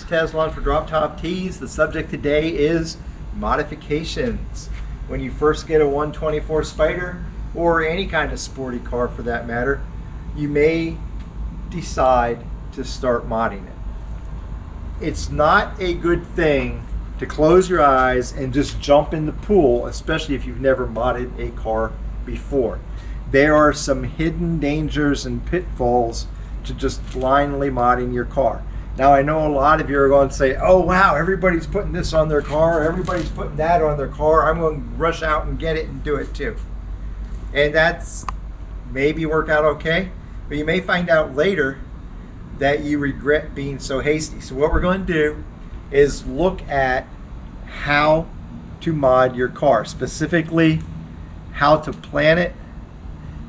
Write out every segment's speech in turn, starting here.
Tezlon for Drop Top Tees. The subject today is modifications. When you first get a 124 Spyder, or any kind of sporty car for that matter, you may decide to start modding it. It's not a good thing to close your eyes and just jump in the pool, especially if you've never modded a car before. There are some hidden dangers and pitfalls to just blindly modding your car. Now, I know a lot of you are going to say, oh wow, everybody's putting this on their car, everybody's putting that on their car, I'm going to rush out and get it and do it too. And that's maybe work out okay, but you may find out later that you regret being so hasty. So what we're going to do is look at how to mod your car, specifically how to plan it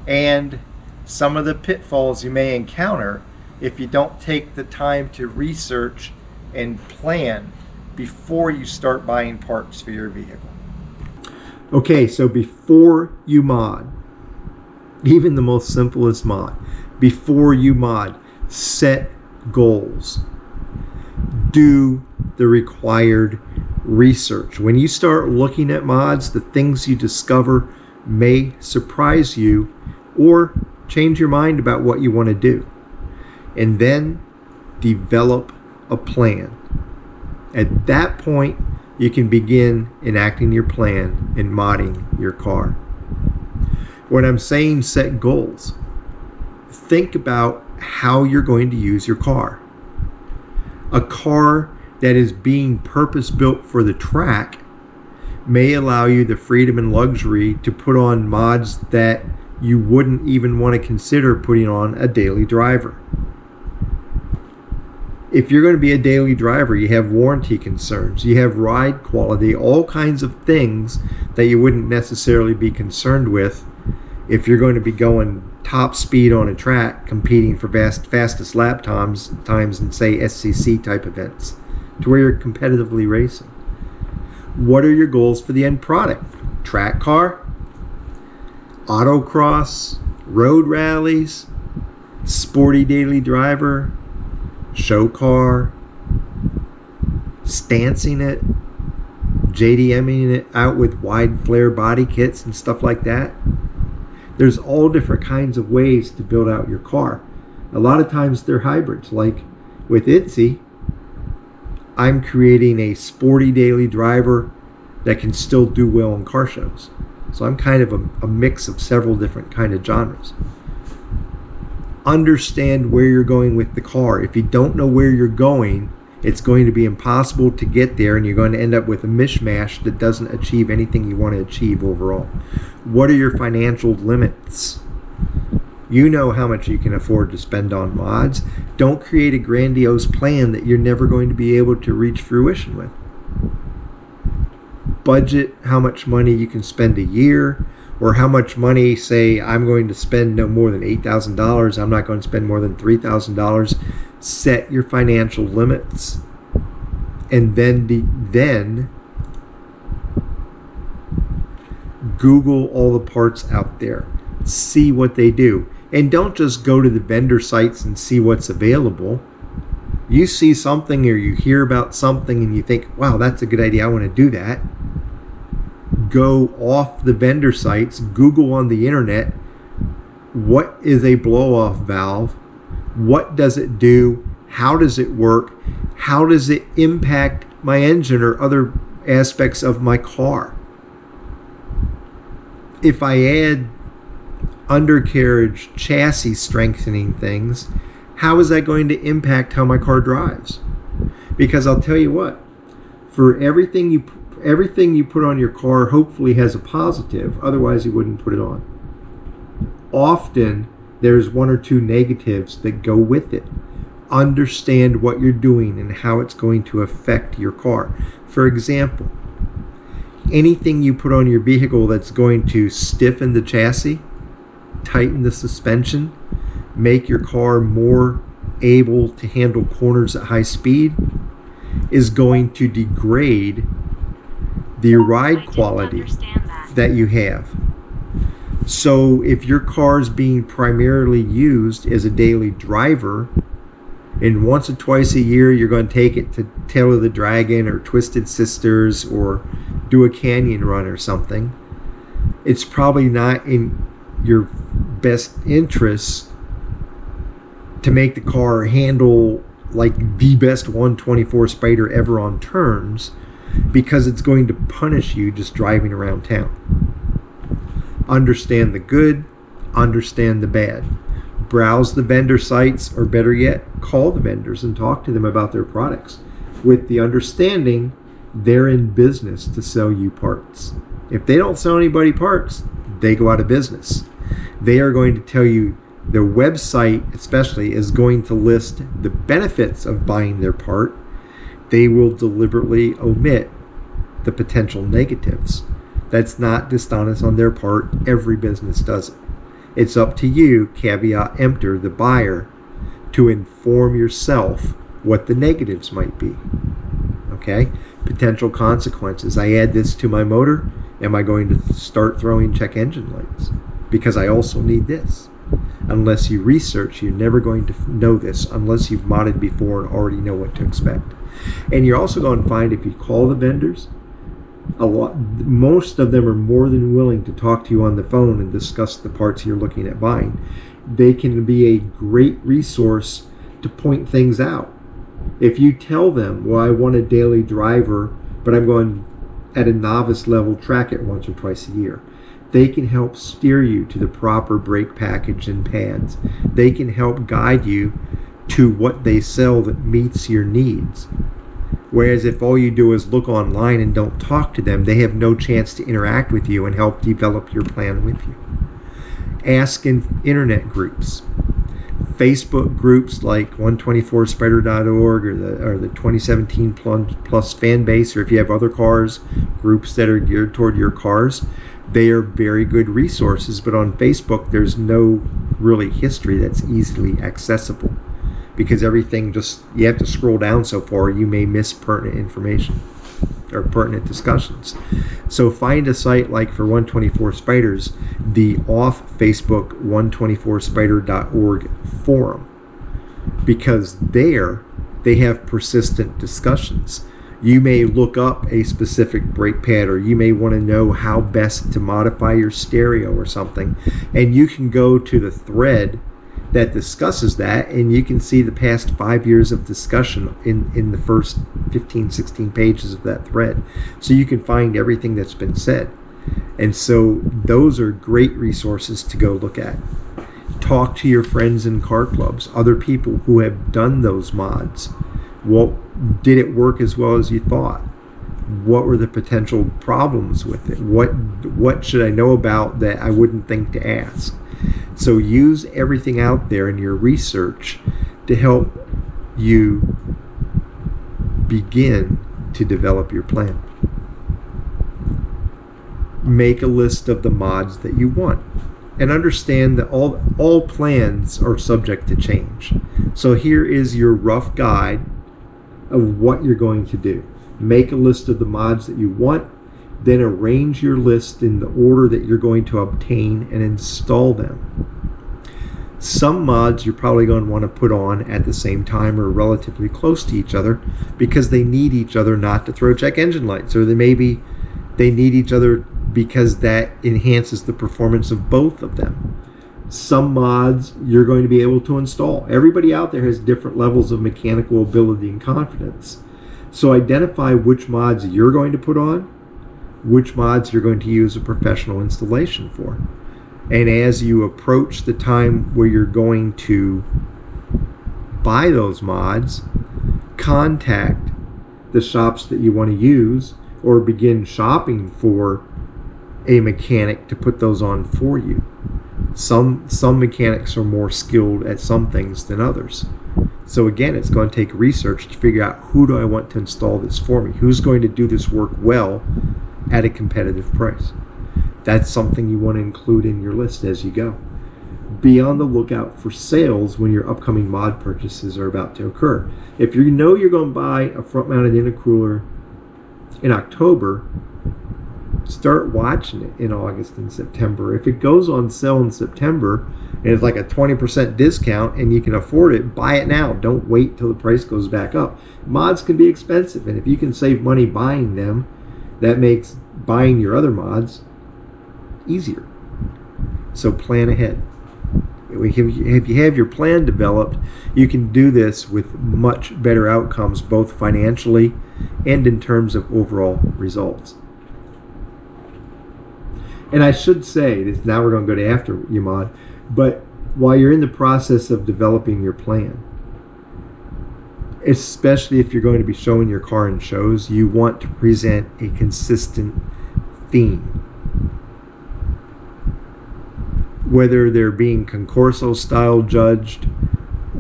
and some of the pitfalls you may encounter if you don't take the time to research and plan before you start buying parts for your vehicle. Okay, so before you mod, even the most simplest mod, before you mod, set goals. Do the required research. When you start looking at mods, the things you discover may surprise you or change your mind about what you want to do. And then develop a plan. At that point, you can begin enacting your plan and modding your car. When I'm saying set goals, think about how you're going to use your car. A car that is being purpose-built for the track may allow you the freedom and luxury to put on mods that you wouldn't even want to consider putting on a daily driver. If you're going to be a daily driver, you have warranty concerns, you have ride quality, all kinds of things that you wouldn't necessarily be concerned with if you're going to be going top speed on a track, competing for fastest lap times in, say, SCC type events, to where you're competitively racing. What are your goals for the end product? Track car, autocross, road rallies, sporty daily driver, show car, stancing it, JDMing it out with wide flare body kits and stuff like that. There's all different kinds of ways to build out your car. A lot of times they're hybrids. Like with Itzy, I'm creating a sporty daily driver that can still do well in car shows. So I'm kind of a mix of several different kind of genres. Understand where you're going with the car. If you don't know where you're going, it's going to be impossible to get there, and you're going to end up with a mishmash that doesn't achieve anything you want to achieve overall. What are your financial limits? You know how much you can afford to spend on mods. Don't create a grandiose plan that you're never going to be able to reach fruition with. Budget how much money you can spend a year, or how much money, say, I'm going to spend no more than $8,000. I'm not going to spend more than $3,000. Set your financial limits, and then Google all the parts out there. See what they do. And don't just go to the vendor sites and see what's available. You see something or you hear about something and you think, wow, that's a good idea, I want to do that. Go off the vendor sites, Google on the internet, what is a blow-off valve? What does it do? How does it work? How does it impact my engine or other aspects of my car? If I add undercarriage chassis strengthening things, how is that going to impact how my car drives? Because I'll tell you what, for everything you put on your car hopefully has a positive, otherwise you wouldn't put it on. Often there's one or two negatives that go with it. Understand what you're doing and how it's going to affect your car. For example, anything you put on your vehicle that's going to stiffen the chassis, tighten the suspension, make your car more able to handle corners at high speed, is going to degrade the ride quality that you have. So if your car is being primarily used as a daily driver, And once or twice a year, you're going to take it to Tail of the Dragon or Twisted Sisters or do a canyon run or something. It's probably not in your best interest to make the car handle like the best 124 Spider ever on turns, because it's going to punish you just driving around town. Understand the good, understand the bad. Browse the vendor sites, or better yet, call the vendors and talk to them about their products with the understanding they're in business to sell you parts. If they don't sell anybody parts, they go out of business. They are going to tell you, their website especially is going to list the benefits of buying their part. They will deliberately omit the potential negatives. That's not dishonest on their part. Every business does it. It's up to you, caveat emptor, the buyer, to inform yourself what the negatives might be. Okay? Potential consequences. I add this to my motor. Am I going to start throwing check engine lights? Because I also need this. Unless you research, you're never going to know this unless you've modded before and already know what to expect. And you're also going to find, if you call the vendors, most of them are more than willing to talk to you on the phone and discuss the parts you're looking at buying. They can be a great resource to point things out. If you tell them, well, I want a daily driver, but I'm going at a novice level, track it once or twice a year, they can help steer you to the proper brake package and pads. They can help guide you to what they sell that meets your needs. Whereas if all you do is look online and don't talk to them, they have no chance to interact with you and help develop your plan with you. Ask in internet groups. Facebook groups like 124spider.org or the 2017 Plus fan base, or if you have other cars, groups that are geared toward your cars, they are very good resources. But on Facebook, there's no really history that's easily accessible, because everything just, you have to scroll down so far, you may miss pertinent information or pertinent discussions. So find a site like, for 124 Spiders, the off Facebook 124spider.org forum, because there they have persistent discussions. You may look up a specific brake pad, or you may want to know how best to modify your stereo or something, and you can go to the thread that discusses that, and you can see the past 5 years of discussion in the first 15, 16 pages of that thread. So you can find everything that's been said. And so those are great resources to go look at. Talk to your friends in car clubs, other people who have done those mods. Well, did it work as well as you thought? What were the potential problems with it? What should I know about that I wouldn't think to ask? So use everything out there in your research to help you begin to develop your plan. Make a list of the mods that you want, and understand that all plans are subject to change. So here is your rough guide of what you're going to do. Make a list of the mods that you want, then arrange your list in the order that you're going to obtain and install them. Some mods you're probably going to want to put on at the same time or relatively close to each other, because they need each other not to throw check engine lights, or they need each other because that enhances the performance of both of them. Some mods you're going to be able to install. Everybody out there has different levels of mechanical ability and confidence. So identify which mods you're going to put on, which mods you're going to use a professional installation for. And as you approach the time where you're going to buy those mods, contact the shops that you want to use, or begin shopping for a mechanic to put those on for you. Some mechanics are more skilled at some things than others. So again, it's going to take research to figure out, who do I want to install this for me? Who's going to do this work well at a competitive price? That's something you want to include in your list as you go. Be on the lookout for sales when your upcoming mod purchases are about to occur. If you know you're going to buy a front-mounted intercooler in October, start watching it in August and September. If it goes on sale in September and it's like a 20% discount and you can afford it, buy it now. Don't wait till the price goes back up. Mods can be expensive, and if you can save money buying them, that makes buying your other mods easier. So plan ahead. If you have your plan developed, you can do this with much better outcomes, both financially and in terms of overall results. And I should say this, now we're going to go to after you mod, but while you're in the process of developing your plan, especially if you're going to be showing your car in shows, you want to present a consistent theme. Whether they're being concorso style judged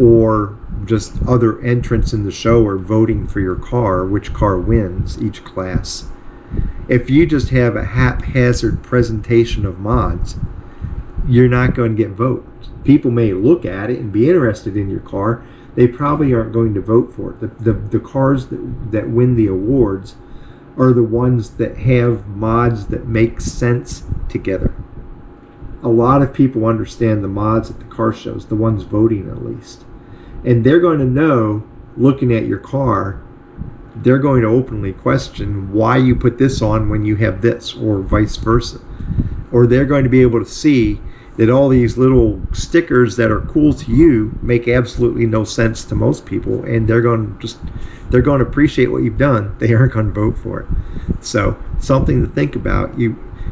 or just other entrants in the show are voting for your car, which car wins each class. If you just have a haphazard presentation of mods, you're not going to get votes. People may look at it and be interested in your car. They probably aren't going to vote for it. The cars that win the awards are the ones that have mods that make sense together. A lot of people understand the mods at the car shows, the ones voting at least. And they're going to know, looking at your car, they're going to openly question why you put this on when you have this, or vice versa. Or they're going to be able to see that all these little stickers that are cool to you make absolutely no sense to most people, and they're going to appreciate what you've done. They aren't going to vote for it. So something to think about.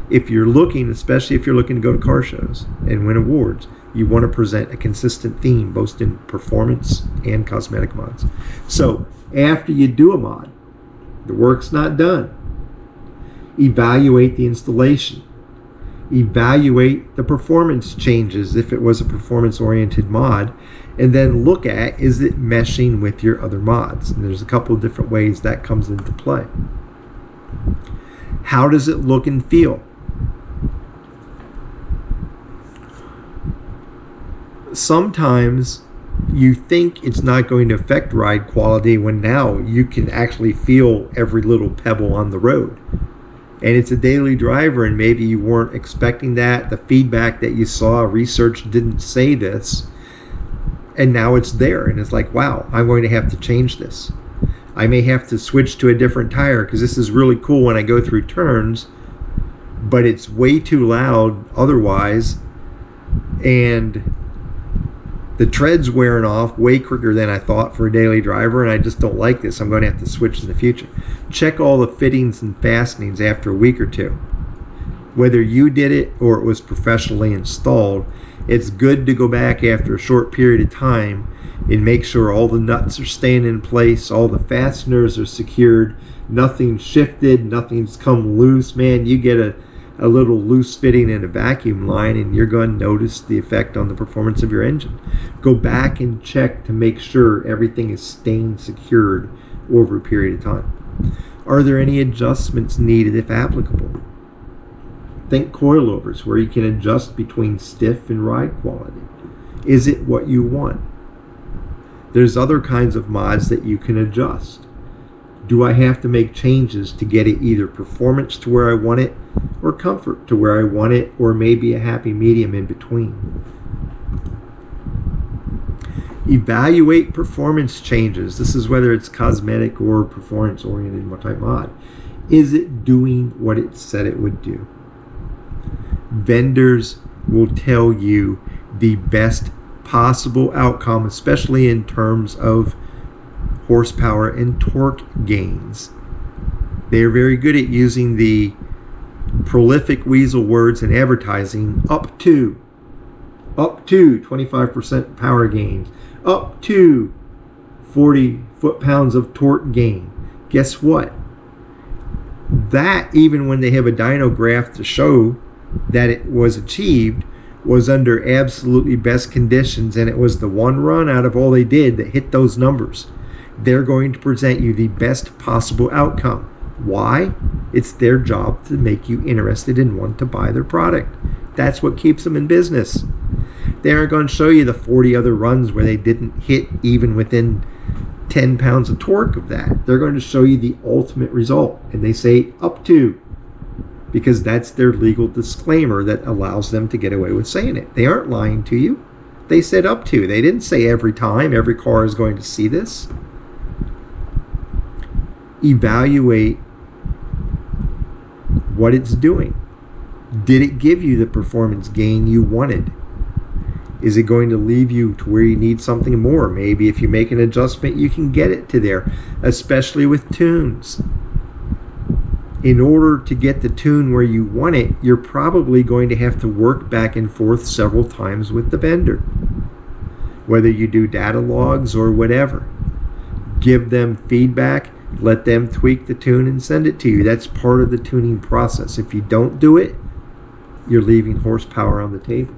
If you're looking, especially if you're looking to go to car shows and win awards, you want to present a consistent theme, both in performance and cosmetic mods. So after you do a mod, the work's not done. Evaluate the installation. Evaluate the performance changes if it was a performance-oriented mod, and then look at, is it meshing with your other mods? And there's a couple of different ways that comes into play. How does it look and feel? Sometimes you think it's not going to affect ride quality when now you can actually feel every little pebble on the road. And it's a daily driver, and maybe you weren't expecting that. The feedback that you saw, research didn't say this, and now it's there, and it's like, wow, I'm going to have to change this. I may have to switch to a different tire because this is really cool when I go through turns, but it's way too loud otherwise, and the tread's wearing off way quicker than I thought for a daily driver, and I just don't like this. I'm going to have to switch in the future. Check all the fittings and fastenings after a week or two. Whether you did it or it was professionally installed, it's good to go back after a short period of time and make sure all the nuts are staying in place, all the fasteners are secured, nothing's shifted, nothing's come loose. Man, you get a little loose fitting in a vacuum line and you're going to notice the effect on the performance of your engine. Go back and check to make sure everything is staying secured over a period of time. Are there any adjustments needed if applicable? Think coilovers where you can adjust between stiff and ride quality. Is it what you want? There's other kinds of mods that you can adjust. Do I have to make changes to get it either performance to where I want it or comfort to where I want it, or maybe a happy medium in between? Evaluate performance changes. This is whether it's cosmetic or performance-oriented type mod. Is it doing what it said it would do? Vendors will tell you the best possible outcome, especially in terms of horsepower and torque gains. They are very good at using the prolific weasel words in advertising. Up to 25% power gains, up to 40 foot-pounds of torque gain. Guess what? That, even when they have a dyno graph to show that it was achieved, was under absolutely best conditions, and it was the one run out of all they did that hit those numbers. They're going to present you the best possible outcome. Why? It's their job to make you interested and want to buy their product. That's what keeps them in business. They aren't going to show you the 40 other runs where they didn't hit even within 10 pounds of torque of that. They're going to show you the ultimate result, and they say up to. because that's their legal disclaimer that allows them to get away with saying it. They aren't lying to you. They said up to. They didn't say every time every car is going to see this. Evaluate what it's doing. Did it give you the performance gain you wanted? Is it going to leave you to where you need something more? Maybe if you make an adjustment, you can get it to there, especially with tunes. In order to get the tune where you want it, you're probably going to have to work back and forth several times with the vendor. Whether you do data logs or whatever. Give them feedback, let them tweak the tune and send it to you. That's part of the tuning process. If you don't do it, you're leaving horsepower on the table.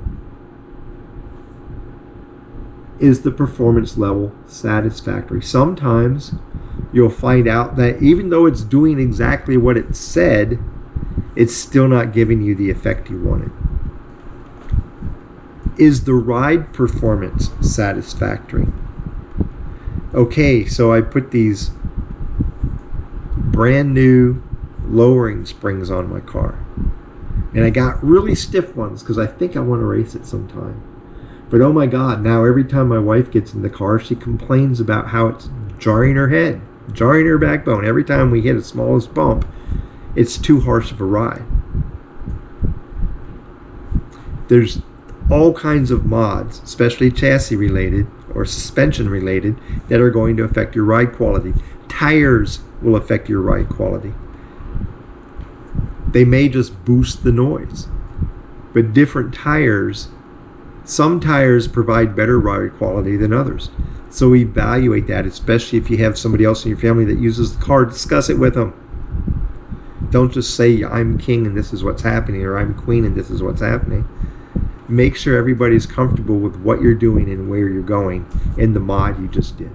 Is the performance level satisfactory? Sometimes you'll find out that even though it's doing exactly what it said, it's still not giving you the effect you wanted. Is the ride performance satisfactory? Okay, so I put these brand new lowering springs on my car. And I got really stiff ones because I think I want to race it sometime. But oh my God, now every time my wife gets in the car, she complains about how it's jarring her head, jarring her backbone. Every time we hit a smallest bump, it's too harsh of a ride. There's all kinds of mods, especially chassis related or suspension related, that are going to affect your ride quality. Tires will affect your ride quality. They may just boost the noise, but different tires, some tires provide better ride quality than others. So evaluate that, especially if you have somebody else in your family that uses the car. Discuss it with them. Don't just say, I'm king and this is what's happening, or I'm queen and this is what's happening. Make sure everybody's comfortable with what you're doing and where you're going in the mod you just did.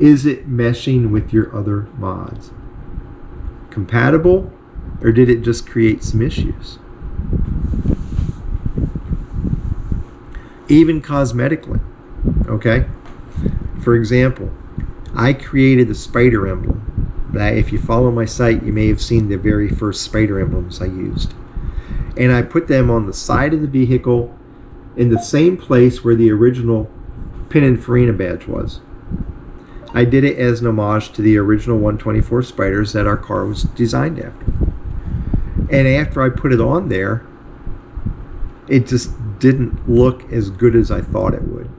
Is it meshing with your other mods? Compatible, or did it just create some issues? Even cosmetically, okay? For example, I created the spider emblem. That if you follow my site, you may have seen the very first spider emblems I used. And I put them on the side of the vehicle in the same place where the original Pininfarina badge was. I did it as an homage to the original 124 Spyders that our car was designed after. And after I put it on there, it just didn't look as good as I thought it would.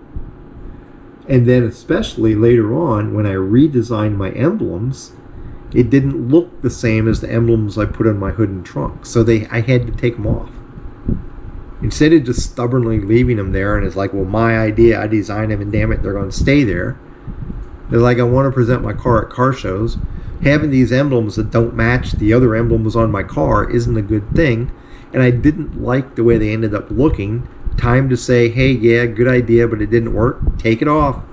And then especially later on, when I redesigned my emblems, it didn't look the same as the emblems I put on my hood and trunk. So I had to take them off. Instead of just stubbornly leaving them there, and it's like, well, my idea, I designed them, and damn it, they're going to stay there. They're like, I want to present my car at car shows. Having these emblems that don't match the other emblems on my car isn't a good thing. And I didn't like the way they ended up looking. Time to say, hey, yeah, good idea, but it didn't work. Take it off.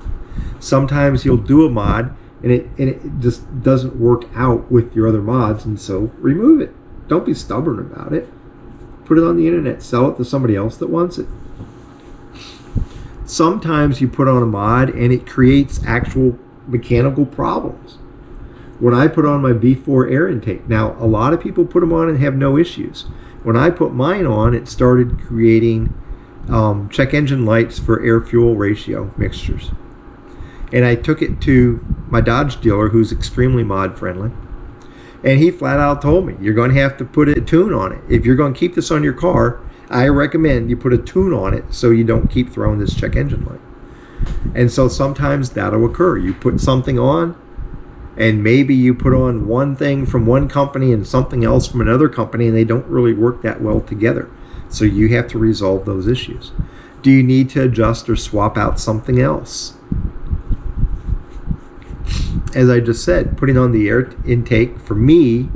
Sometimes you'll do a mod, and it just doesn't work out with your other mods, and so remove it. Don't be stubborn about it. Put it on the internet. Sell it to somebody else that wants it. Sometimes you put on a mod, and it creates actual mechanical problems. When I put on my V4 air intake, now a lot of people put them on and have no issues. When I put mine on, it started creating check engine lights for air-fuel ratio mixtures. And I took it to my Dodge dealer, who's extremely mod-friendly, and he flat out told me, you're going to have to put a tune on it. If you're going to keep this on your car, I recommend you put a tune on it so you don't keep throwing this check engine light. And so sometimes that'll occur. You put something on, and maybe you put on one thing from one company and something else from another company, and they don't really work that well together. So you have to resolve those issues. Do you need to adjust or swap out something else? As I just said, putting on the air intake for me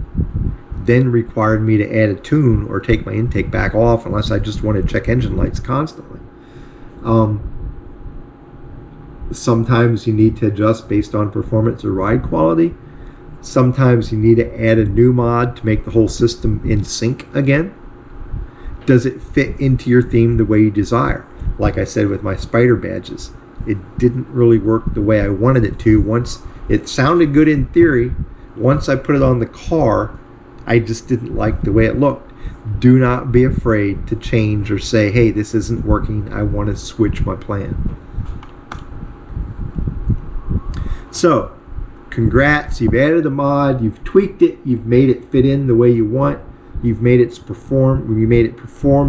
then required me to add a tune or take my intake back off unless I just wanted check engine lights constantly. Sometimes you need to adjust based on performance or ride quality. Sometimes you need to add a new mod to make the whole system in sync again. Does it fit into your theme the way you desire? Like I said with my spider badges, it didn't really work the way I wanted it to. Once it sounded good in theory, Once I put it on the car, I just didn't like the way it looked. Do not be afraid to change or say, hey, this isn't working. I want to switch my plan. So, congrats. You've added a mod. You've tweaked it. You've made it fit in the way you want. You've made it perform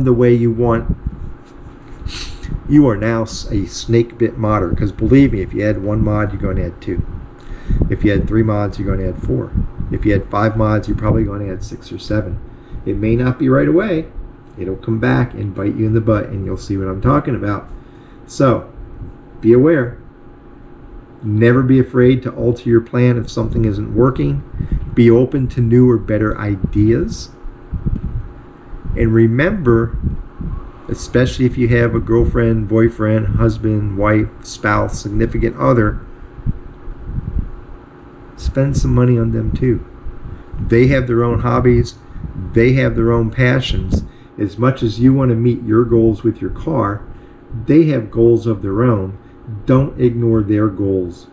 the way you want. You are now a snake bit modder. Because believe me, if you add one mod, you're going to add two. If you had 3 mods, you're going to add 4. If you had 5 mods, you're probably going to add 6 or 7. It may not be right away. It'll come back and bite you in the butt, and you'll see what I'm talking about. So, be aware. Never be afraid to alter your plan if something isn't working. Be open to new or better ideas. And remember, especially if you have a girlfriend, boyfriend, husband, wife, spouse, significant other, spend some money on them too. They have their own hobbies. They have their own passions. As much as you want to meet your goals with your car, they have goals of their own. Don't ignore their goals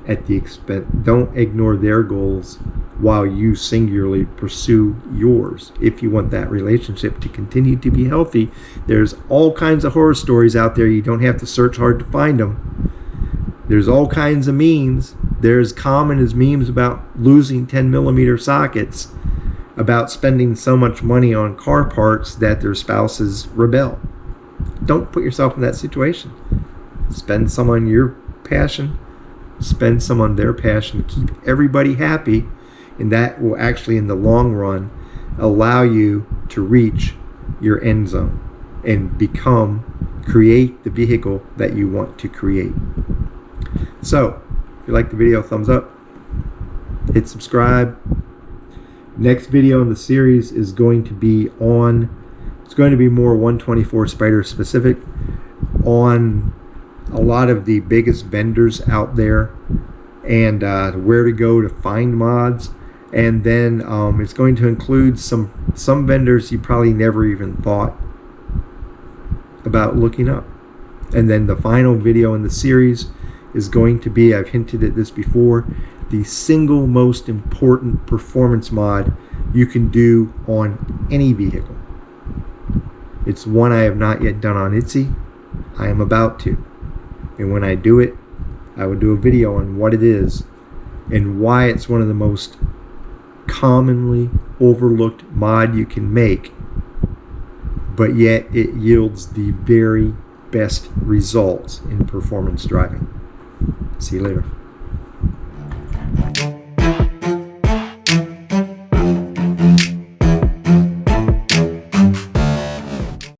at the expense. Don't ignore their goals while you singularly pursue yours. If you want that relationship to continue to be healthy, there's all kinds of horror stories out there. You don't have to search hard to find them. There's all kinds of memes. They're as common as memes about losing 10mm sockets, about spending so much money on car parts that their spouses rebel. Don't put yourself in that situation. Spend some on your passion, spend some on their passion, keep everybody happy, and that will actually, in the long run, allow you to reach your end zone and create the vehicle that you want to create. So, if you like the video, thumbs up, hit subscribe. Next video in the series is going to be it's going to be more 124 Spyder specific, on a lot of the biggest vendors out there and where to go to find mods. And then it's going to include some vendors you probably never even thought about looking up. And then the final video in the series is going to be, I've hinted at this before, the single most important performance mod you can do on any vehicle. It's one I have not yet done on Etsy. I am about to. And when I do it, I will do a video on what it is and why it's one of the most commonly overlooked mod you can make, but yet it yields the very best results in performance driving. See you later.